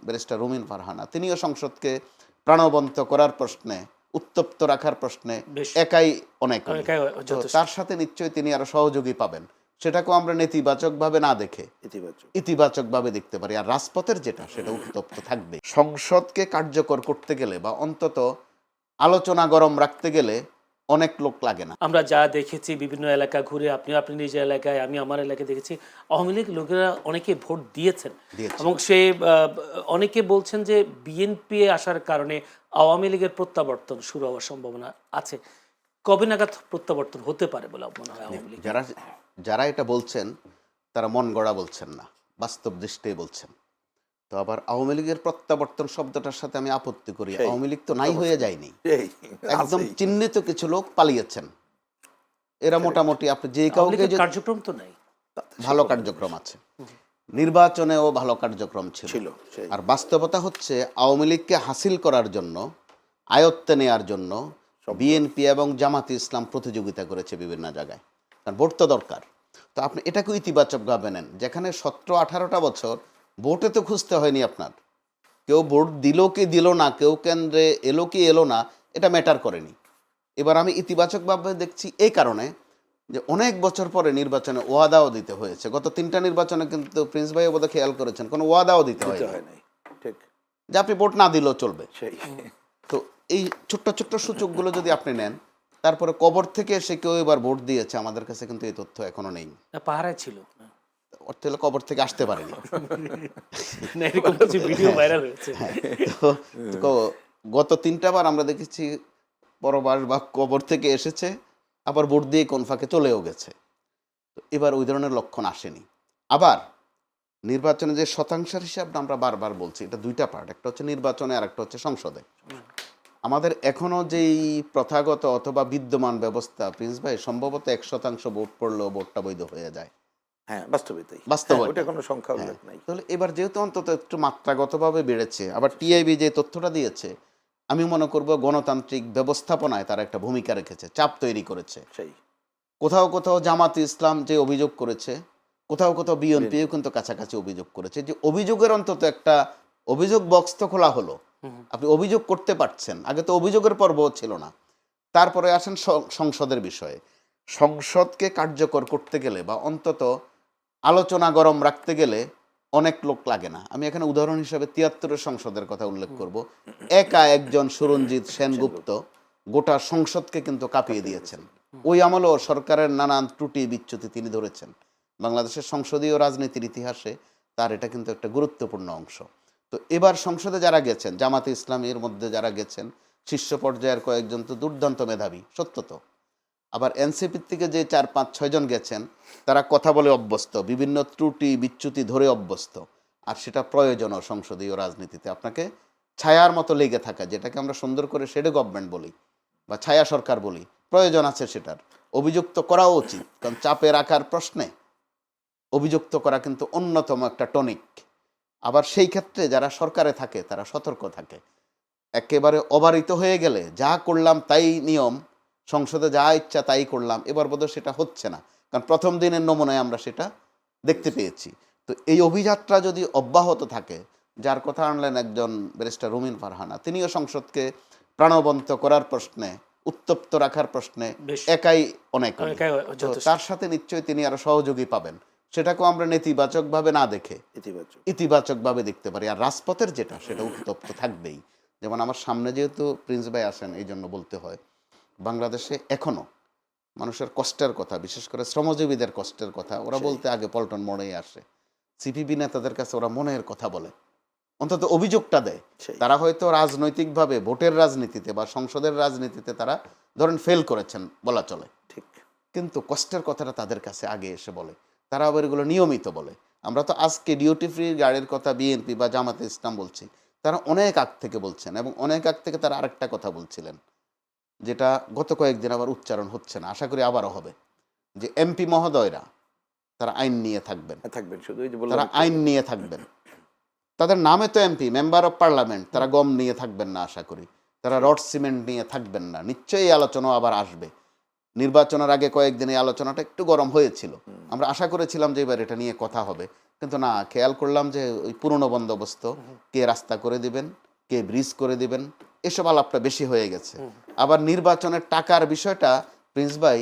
Barrister রুমিন ফারহানা, তিনিও সংসদকে প্রাণবন্ত করার প্রশ্নে, উত্তপ্ত রাখার প্রশ্নে একাই অনেক। তার সাথে নিশ্চয়ই তিনি আরো সহযোগী পাবেন, সেটাকেও আমরা নেতিবাচকভাবে না দেখে ইতিবাচকভাবে দেখতে পারি। আর রাজপথের যেটা, সেটা উত্তপ্ত থাকবে। সংসদকে কার্যকর করতে গেলে বা অন্তত আলোচনা গরম রাখতে গেলে অনেক লোক লাগে না। আমরা যা দেখেছি বিভিন্ন এলাকা ঘুরে, আপনি নিজের এলাকায়, আমি আমার এলাকায় দেখেছি, আওয়ামী লীগ লোকেরা অনেকে ভোট দিয়েছেন এবং সে অনেকে বলছেন যে বিএনপি আসার কারণে আওয়ামী লীগের প্রত্যাবর্তন শুরু হওয়ার সম্ভাবনা আছে। কবে নাগাদ প্রত্যাবর্তন হতে পারে বলে মনে হয় আওয়ামী লীগ? যারা এটা বলছেন তারা মন গড়া বলছেন না, বাস্তব দৃষ্টি বলছেন। তো আবার আওয়ামী লীগের প্রত্যাবর্তন শব্দটার সাথে আমি আপত্তি করি। আওয়ামী লীগ তো নাই হয়ে যায়নি, একদম চিহ্নিত কিছু লোক পালিয়েছেন। এরা মোটামুটি আপনি যে কাউকে, কার্যক্রম তো নাই, ভালো কার্যক্রম আছে, নির্বাচনেও ভালো কার্যক্রম ছিল। আর বাস্তবতা হচ্ছে আওয়ামী লীগকে হাসিল করার জন্য, আয়ত্তে নেওয়ার জন্য বিএনপি এবং জামাতে ইসলাম প্রতিযোগিতা করেছে বিভিন্ন জায়গায়, কারণ ভোট তো দরকার। তো আপনি এটাকে ইতিবাচকভাবে নেন, যেখানে 17-18টা বছর ভোটে তো খুঁজতে হয়নি আপনার। কেউ ভোট দিল কি দিল না, কেউ কেন্দ্রে এলো কি এলো না, এটা ম্যাটার করেনি। এবার আমি ইতিবাচকভাবে দেখছি এই কারণে যে অনেক বছর পরে নির্বাচনে ওয়াদাও দিতে হয়েছে। গত 3টা নির্বাচনে কিন্তু প্রিন্স ভাই বোধহয় খেয়াল করেছেন, কোনো ওয়াদাও দিতে হয় নাই, ঠিক, যে আপনি ভোট না দিলেও চলবে। তো এই ছোট্ট ছোট্ট সূচকগুলো যদি আপনি নেন, তারপরে কবর থেকে এসে কেউ এবার ভোট দিয়েছে, আমাদের কাছে কিন্তু এই তথ্য এখনো নেই। পাহারায় ছিল, অর্থ হলো কবর থেকে আসতে পারেনি। গত 3টা বার আমরা দেখেছি পরবাস বা কবর থেকে এসেছে, আবার ভোট দিয়ে কোন ফাঁকে চলেও গেছে। তো এবার ওই ধরনের লক্ষণ আসেনি। আবার নির্বাচনে যে শতাংশের হিসাবটা আমরা বারবার বলছি, এটা 2টা পার্ট, একটা হচ্ছে নির্বাচনে আর একটা হচ্ছে সংসদে। আমাদের এখনো যেই প্রথাগত অথবা বিদ্যমান ব্যবস্থা, প্রিন্স ভাই, সম্ভবত 1% ভোট পড়লেও ভোটটা বৈধ হয়ে যায়। তাহলে এবার যেহেতু অন্তত একটু মাত্রাগতভাবে বেড়েছে, আবার টিআইবি যে তথ্যটা দিয়েছে, আমি মনে করব গণতান্ত্রিক ব্যবস্থাপনায় তারা একটা ভূমিকা রেখেছে, চাপ তৈরি করেছে। কোথাও কোথাও জামাতে ইসলাম যে অভিযোগ করেছে, কোথাও কোথাও বিএনপিও কিন্তু কাছাকাছি অভিযোগ করেছে, যে অভিযোগের অন্তত একটা অভিযোগ বক্স তো খোলা হলো, আপনি অভিযোগ করতে পারছেন। আগে তো অভিযোগের পর্ব ছিল না। তারপরে আসেন সংসদের বিষয়ে। সংসদকে কার্যকর করতে গেলে বা অন্তত আলোচনা গরম রাখতে গেলে অনেক লোক লাগে না। আমি এখানে উদাহরণ হিসাবে 73-এর সংসদের কথা উল্লেখ করব। একা একজন সুরঞ্জিত সেনগুপ্ত গোটা সংসদকে কিন্তু কাঁপিয়ে দিয়েছেন। ওই আমলেও সরকারের নানান ত্রুটি বিচ্যুতি তিনি ধরেছেন। বাংলাদেশের সংসদীয় রাজনীতির ইতিহাসে তার এটা কিন্তু একটা গুরুত্বপূর্ণ অংশ। তো এবার সংসদে যারা গেছেন, জামাতে ইসলামের মধ্যে যারা গেছেন, শীর্ষ পর্যায়ের কয়েকজন তো দুর্দান্ত মেধাবী, সত্য তো। আবার এনসিপির থেকে যে 4-5-6 জন গেছেন, তারা কথা বলে অভ্যস্ত, বিভিন্ন ত্রুটি বিচ্যুতি ধরে অভ্যস্ত। আর সেটা প্রয়োজনও সংসদীয় রাজনীতিতে, আপনাকে ছায়ার মতো লেগে থাকা, যেটাকে আমরা সুন্দর করে শেডো গভর্নমেন্ট বলি বা ছায়া সরকার বলি, প্রয়োজন আছে সেটার। অভিযুক্ত করাও উচিত, কারণ চাপে রাখার প্রশ্নে অভিযুক্ত করা কিন্তু অন্যতম একটা টনিক। আবার সেই ক্ষেত্রে যারা সরকারে থাকে তারা সতর্ক থাকে। একেবারে অবারিত হয়ে গেলে যা করলাম তাই নিয়ম, সংসদে যা ইচ্ছা তাই করলাম, এবার বোধহয় সেটা হচ্ছে না, কারণ প্রথম দিনের নমুনায় আমরা সেটা দেখতে পেয়েছি। তো এই অভিযাত্রা যদি অব্যাহত থাকে, যার কথা আনলেন একজন ব্যারিস্টার রুমিন ফারহানা, তিনিও সংসদকে প্রাণবন্ত করার প্রশ্নে, উত্তপ্ত রাখার প্রশ্নে একাই অনেক। তার সাথে নিশ্চয়ই তিনি আরো সহযোগী পাবেন, সেটাকেও আমরা নেতিবাচকভাবে না দেখে ইতিবাচকভাবে দেখতে পারি। আর রাজপথের যেটা, সেটা উত্তপ্ত থাকবেই। যেমন আমার সামনে যেহেতু প্রিন্স ভাই আসেন, এই জন্য বলতে হয়, বাংলাদেশে এখনো মানুষের কষ্টের কথা, বিশেষ করে শ্রমজীবীদের কষ্টের কথা ওরা বলতে আগে পল্টন মোড়েই আসে। সিপিবি নেতাদের কাছে ওরা মনের কথা বলে, অন্তত অভিযোগটা দেয়। তারা হয়তো রাজনৈতিকভাবে ভোটের রাজনীতিতে বা সংসদের রাজনীতিতে তারা ধরেন ফেল করেছেন বলা চলে, ঠিক, কিন্তু কষ্টের কথাটা তাদের কাছে আগে এসে বলে। তারা আবার এগুলো নিয়মিত বলে। আমরা তো আজকে ডিউটি ফ্রি গাড়ির কথা বিএনপি বা জামাতে ইসলাম বলছি, তারা অনেক আগ থেকে বলছেন, এবং অনেক আগ থেকে তারা আরেকটা কথা বলছিলেন, যেটা গত কয়েকদিন আবার উচ্চারণ হচ্ছে না, আশা করি আবারও হবে, যে এমপি মহোদয়রা তারা আইন নিয়ে থাকবেন, তারা আইন নিয়ে থাকবেন। তাদের নামে তো এমপি, মেম্বার অফ পার্লামেন্ট, তারা গম নিয়ে থাকবেন না, আশা করি তারা রড সিমেন্ট নিয়ে থাকবেন না। নিশ্চয়ই এই আলোচনাও আবার আসবে। নির্বাচনের আগে কয়েকদিন এই আলোচনাটা একটু গরম হয়েছিল, আমরা আশা করেছিলাম যে এবার এটা নিয়ে কথা হবে, কিন্তু না, খেয়াল করলাম যে ওই পুরনো বন্দোবস্ত, কে রাস্তা করে দিবেন, কে ব্রিজ করে দিবেন, এসব আলাপটা বেশি হয়ে গেছে। আবার নির্বাচনের টাকার বিষয়টা প্রিন্স ভাই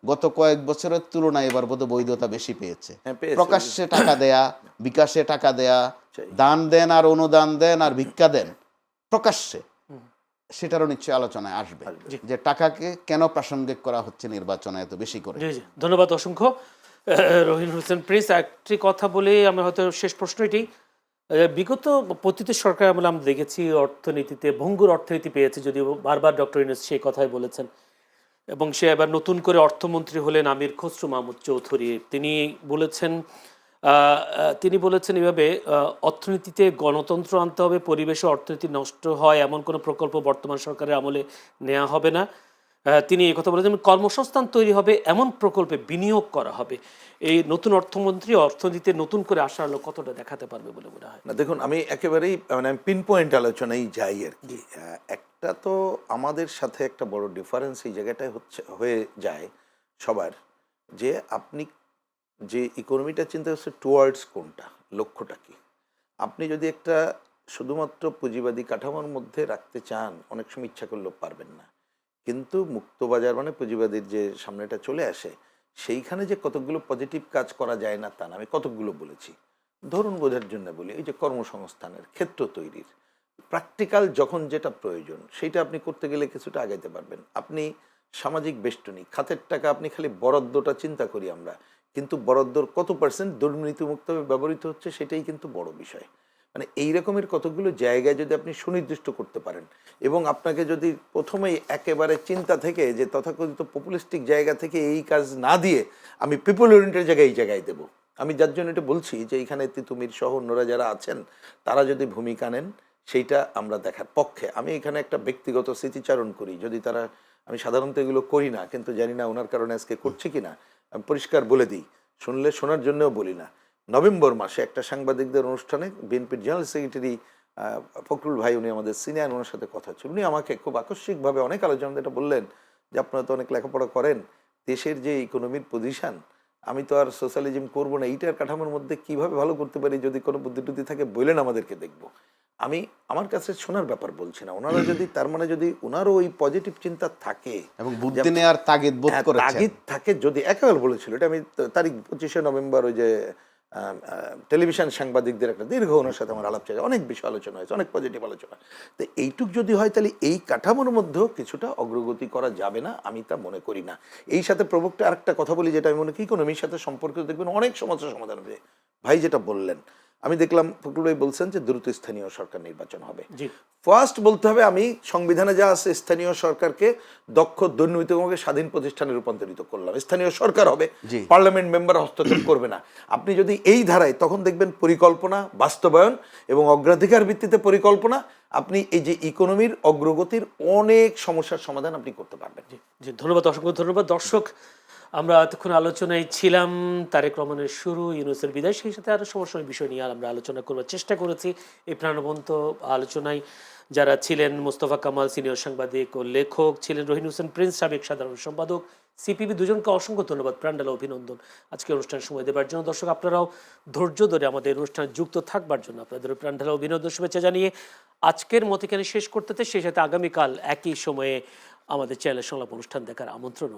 গত কয়েক বছরের তুলনায় এবার বোধহয় বৈধতা বেশি পেয়েছে। প্রকাশ্যে টাকা দেয়া, বিকাশে টাকা দেয়া, দান দেন আর অনুদান দেন আর ভিক্ষা দেন প্রকাশ্যে, সেটারও নিশ্চয়ই আলোচনায় আসবে যে টাকাকে কেন প্রাসঙ্গিক করা হচ্ছে নির্বাচনে এত বেশি করে। ধন্যবাদ অসংখ্য রহিন হোসেন প্রিন্স। একটি কথা বলে আমরা হয়তো শেষ প্রশ্ন এটি, বিগত প্রতিটি সরকার আমলে আমরা দেখেছি অর্থনীতিতে ভঙ্গুর অর্থনীতি পেয়েছে, যদিও বারবার ডক্টর ইউনূস সেই কথাই বলেছেন, এবং সে এবার নতুন করে অর্থমন্ত্রী হলেন আমির খসরু মাহমুদ চৌধুরী। তিনি বলেছেন এভাবে, অর্থনীতিতে গণতন্ত্র আনতে হবে, পরিবেশ ও অর্থনীতি নষ্ট হয় এমন কোনো প্রকল্প বর্তমান সরকারের আমলে নেওয়া হবে না। তিনি এই কথা বলেছেন, কর্মসংস্থান তৈরি হবে এমন প্রকল্পে বিনিয়োগ করা হবে। এই নতুন অর্থমন্ত্রী অর্থনীতিতে নতুন করে আসার আলো কতটা দেখাতে পারবে বলে মনে হয়? না দেখুন, আমি একেবারেই মানে পিন পয়েন্ট আলোচনায় যাই আর কি। একটা তো আমাদের সাথে একটা বড় ডিফারেন্স এই জায়গাটায় হয়ে যায় সবার, যে আপনি যে ইকোনমিটা চিন্তা করছে টুয়ার্ডস কোনটা, লক্ষ্যটা কি। আপনি যদি একটা শুধুমাত্র পুঁজিবাদী কাঠামোর মধ্যে রাখতে চান, অনেক সময় ইচ্ছা করলেও পারবেন না। কিন্তু মুক্তবাজার মানে পুঁজিবাদীর যে সামনেটা চলে আসে, সেইখানে যে কতগুলো পজিটিভ কাজ করা যায় না তা না, আমি কতগুলো বলেছি। ধরুন বোঝার জন্য বলি, এই যে কর্মসংস্থানের ক্ষেত্র তৈরির প্র্যাকটিক্যাল যখন যেটা প্রয়োজন সেইটা আপনি করতে গেলে কিছুটা আগাইতে পারবেন। আপনি সামাজিক বেষ্টনী খাতের টাকা আপনি খালি বরাদ্দটা চিন্তা করি আমরা, কিন্তু বরাদ্দর কত পার্সেন্ট দুর্নীতিমুক্তভাবে ব্যবহৃত হচ্ছে সেটাই কিন্তু বড় বিষয়। মানে এই রকমের কতগুলো জায়গায় যদি আপনি সুনির্দিষ্ট করতে পারেন, এবং আপনাকে যদি প্রথমেই একেবারে চিন্তা থেকে যে তথাকথিত পপুলিস্টিক জায়গা থেকে এই কাজ না দিয়ে আমি পিপল ওরিয়েন্টেড জায়গায় এই জায়গায় দেবো, আমি যার জন্য এটা বলছি যে এইখানে তিতুমির সহ অন্যরা যারা আছেন তারা যদি ভূমিকা নেন সেইটা আমরা দেখার পক্ষে। আমি এখানে একটা ব্যক্তিগত স্মৃতিচারণ করি, যদি তারা, আমি সাধারণত এগুলো করি না কিন্তু জানি না ওনার কারণে আজকে করছি কিনা, আমি পরিষ্কার বলে দিই, শুনলে শোনার জন্যও বলি না। নভেম্বর মাসে একটা সাংবাদিকদের অনুষ্ঠানে বিএনপির জেনারেল সেক্রেটারি ফখরুল ভাই, উনি আমাদের সিনিয়র, ওনার সাথে কথা ছিল, উনি আমাকে খুব আকস্মিকভাবে অনেক আলোচনা এটা বললেন যে আপনারা তো অনেক লেখাপড়া করেন, দেশের যে ইকোনমির পজিশন, আমি তো আর সোশ্যালিজম করবো না, এইটার কাঠামোর মধ্যে কিভাবে ভালো করতে পারি, যদি কোনো বুদ্ধি টুদ্ধি থাকে বললেন আমাদেরকে, দেখবো। আমি আমার কাছে শোনার ব্যাপার বলছি না, ওনারা যদি তার মানে যদি ওনারও ওই পজিটিভ চিন্তা থাকে এবং বুদ্ধি নেওয়ার তাগিদ বোধ করেছেন, তাগিদ থাকে, যদি একেবারে বলেছিল, এটা আমি তারিখ 25শে নভেম্বর ওই যে টেলিভিশন সাংবাদিকদের একটা দীর্ঘ ওনার সাথে আমার আলাপ চাই, অনেক বিষয় আলোচনা হয়েছে, অনেক পজিটিভ আলোচনা। তো এইটুক যদি হয় তাহলে এই কাঠামোর মধ্যেও কিছুটা অগ্রগতি করা যাবে না, আমি তা মনে করি না। এই সাথে প্রবক্তা আরেকটা কথা বলি, যেটা আমি মনে করি ইকোনমির সাথে সম্পর্কিত, দেখবেন অনেক সমস্যার সমাধান হবে। ভাই যেটা বললেন, আমি দেখলাম ফখরুল ভাই বলছেন যে দ্রুত স্থানীয় সরকার নির্বাচন হবে। ফার্স্ট বলতে হবে, আমি সংবিধানে যা আছে স্থানীয় সরকারকে দক্ষ দুর্নীতিমুক্ত স্বাধীন প্রতিষ্ঠানে রূপান্তরিত করলাম, স্থানীয় সরকার হবে, পার্লামেন্ট মেম্বার হস্তক্ষেপ করবে না। আপনি যদি এই ধারায়, তখন দেখবেন পরিকল্পনা বাস্তবায়ন এবং অগ্রাধিকার ভিত্তিতে পরিকল্পনা, আপনি এই যে ইকোনমির অগ্রগতির অনেক সমস্যার সমাধান আপনি করতে পারবেন। জি, ধন্যবাদ, অসংখ্য ধন্যবাদ। দর্শক, আমরা এতক্ষণ আলোচনায় ছিলাম তারেক রহমানের শুরু, ইউনূসের বিদায়, সেই সাথে আরও সমসাময়িক বিষয় নিয়ে আমরা আলোচনা করবার চেষ্টা করেছি। এই প্রাণবন্ত আলোচনায় যারা ছিলেন, মোস্তফা কামাল সিনিয়র সাংবাদিক ও লেখক ছিলেন, রহিন হোসেন প্রিন্স সাবেক সাধারণ সম্পাদক, সিপিবি, দুজনকে অসংখ্য ধন্যবাদ, প্রাণঢালা অভিনন্দন আজকে অনুষ্ঠানে সময় দেবার জন্য। দর্শক, আপনারাও ধৈর্য ধরে আমাদের অনুষ্ঠানে যুক্ত থাকবার জন্য আপনাদের প্রাণঢালা অভিনন্দন, শুভেচ্ছা জানিয়ে আজকের মতো এখানে শেষ করতে, সেই সাথে আগামীকাল একই সময়ে আমাদের চ্যানেল সংলাপ অনুষ্ঠান দেখার আমন্ত্রণ।